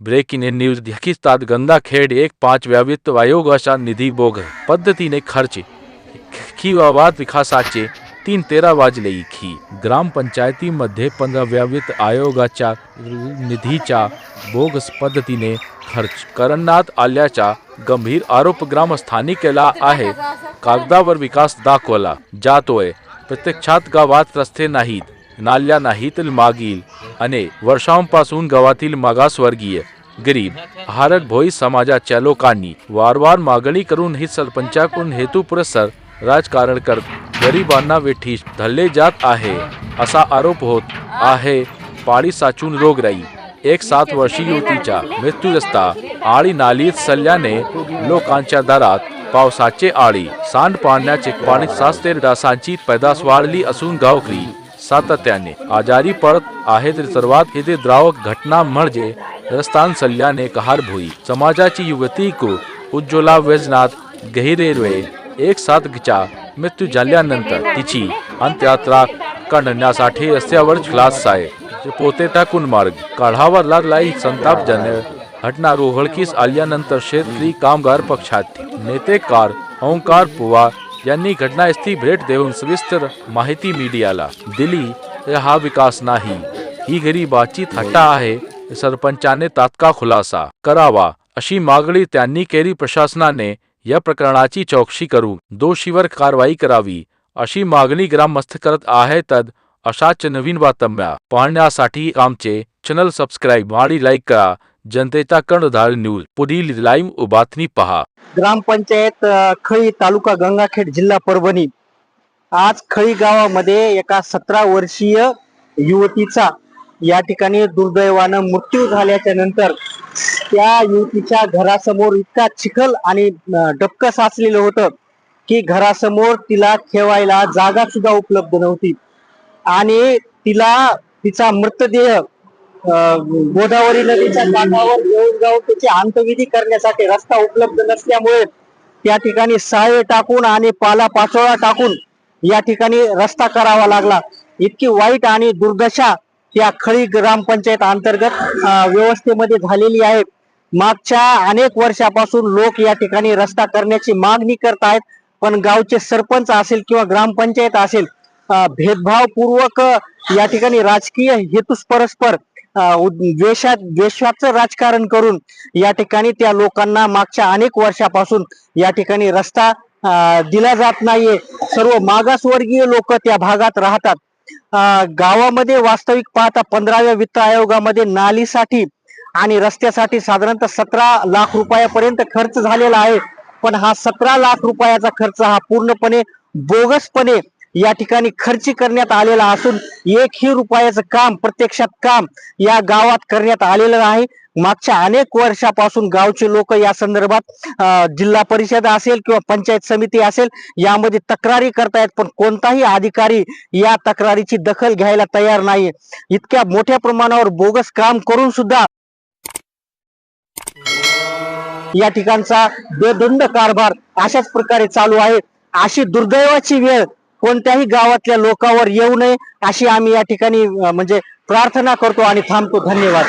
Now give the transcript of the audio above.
Breaking news दिखतात Gangakhed 1-5 वित्त आयोगाचा निधी बोग पद्धतीने खर्च की गावात विकासाचे 3-13 वाजले की ग्रामपंचायतीमध्ये 15व्या वित्त आयोगाच्या निधीच्या बोगस पद्धतीने खर्च करण्यात आल्याचा गंभीर आरोप ग्रामस्थांनी केला आहे। कागदावर विकास दाखवला जातोय, प्रत्यक्षात गावात रस्ते नाहीत, नाल्या नाहीत। मागील अनेक वर्षांपासून गावातील मागासवर्गीय गरीब हारक भोई समाजाच्या लोकांनी वारंवार मागणी करून ही सरपंचाकडून हेतुपुरस्सर राजकारण करत गरिबांना वेठीस धरले जात आहे असा आरोप होत आहे। पाणी साचून रोगराई, एक 7 वर्षीय युवतीचा मृत्यू, रस्ता आळी नालीत सल्ल्याने लोकांच्या दारात पावसाचे आळी सांडपाण्याचे पाणी साचते, डासांची पैदास वाढली असून गावकरी सातत्याने आजारी पडत आहेत। सर्वात द्रावक घटना म्हणजे रस्त्यांसल्याने कहार भोई समाजाची युवती को उज्ज्वला वैजनाथ गहिरेरवे 1/7चा मृत्यू झाल्यानंतर तिची अंत्ययात्रा करण्यासाठी रस्त्यावर खलास पोते टाकून मार्ग काढावा लागला। ही संतापजनक घटना उघडकीस आल्यानंतर शेतकरी कामगार पक्षाचे नेते ओंकार पवार यांनी घटनास्थळी भेट देऊन सविस्तर माहिती मीडियाला दिली। हा विकास नाही, ही गरिबाची थट्टा आहे। सरपंचाने तात्काळ खुलासा करावा अशी मागणी त्यांनी केली। प्रशासनाने या प्रकरणाची चौकशी करून दोषीवर कारवाई करावी अशी मागणी ग्रामस्थ करत आहेत। अशाच नवीन बातम्या पाहण्यासाठी आमचे चॅनल सबस्क्राईब आणि लाईक करा। जनतेचा कर्णधार न्यूज पुढील लाईव्ह बातमी पहा। ग्रामपंचायत खळी, तालुका गंगाखेड, जिल्हा परभणी। आज खळी गावामध्ये एका 17 वर्षीय युवतीचा या ठिकाणी दुर्दैवानं मृत्यू झाल्याच्या नंतर त्या युवतीच्या घरासमोर इतका चिखल आणि डबकं साचलेलं होतं की घरासमोर तिला ठेवायला जागा सुद्धा उपलब्ध नव्हती आणि तिचा मृतदेह गोदावरी नदीच्या काठावर घेऊन जाऊन त्याची अंत्यविधी करण्यासाठी रस्ता उपलब्ध नसल्यामुळे त्या ठिकाणी साळे टाकून आणि पालापाचोळा टाकून या ठिकाणी रस्ता करावा लागला। इतकी वाईट आणि दुर्दशा या खळी ग्रामपंचायत अंतर्गत व्यवस्थेमध्ये झालेली आहे। मागच्या अनेक वर्षापासून लोक या ठिकाणी रस्ता करण्याची मागणी करत आहेत, पण गावचे सरपंच असेल किंवा ग्रामपंचायत असेल भेदभावपूर्वक या ठिकाणी राजकीय हेतूस परस्पर द्वेषाचं राजकारण करून या ठिकाणी त्या लोकांना मागच्या अनेक वर्षापासून या ठिकाणी रस्ता दिला जात नाहीये। सर्व मागासवर्गीय लोक त्या भागात राहतात। गावामध्ये वास्तविक पाहता 15व्या वित्त आयोगामध्ये नालीसाठी आणि रस्त्यासाठी साधारणतः 17 लाख रुपयापर्यंत खर्च झालेला आहे, पण हा 17 लाख रुपयाचा खर्च हा पूर्णपणे बोगसपणे या ठिकाणी खर्च करण्यात आलेला असून 1ही रुपयाचं काम प्रत्यक्षात या गावात करण्यात आलेलं नाही। मागच्या अनेक वर्षापासून गावचे लोक या संदर्भात जिल्हा परिषद असेल किंवा पंचायत समिती असेल यामध्ये तक्रारी करतायत, पण कोणताही अधिकारी या तक्रारीची दखल घ्यायला तयार नाही। इतक्या मोठ्या प्रमाणावर बोगस काम करून सुद्धा या ठिकाणचा बेधुंद कारभार अशाच प्रकारे चालू आहे। अशी दुर्दैवाची वेळ कोणत्याही गावातल्या लोकांवर येऊ नये अशी आम्ही या ठिकाणी म्हणजे प्रार्थना करतो आणि थांबतो। धन्यवाद।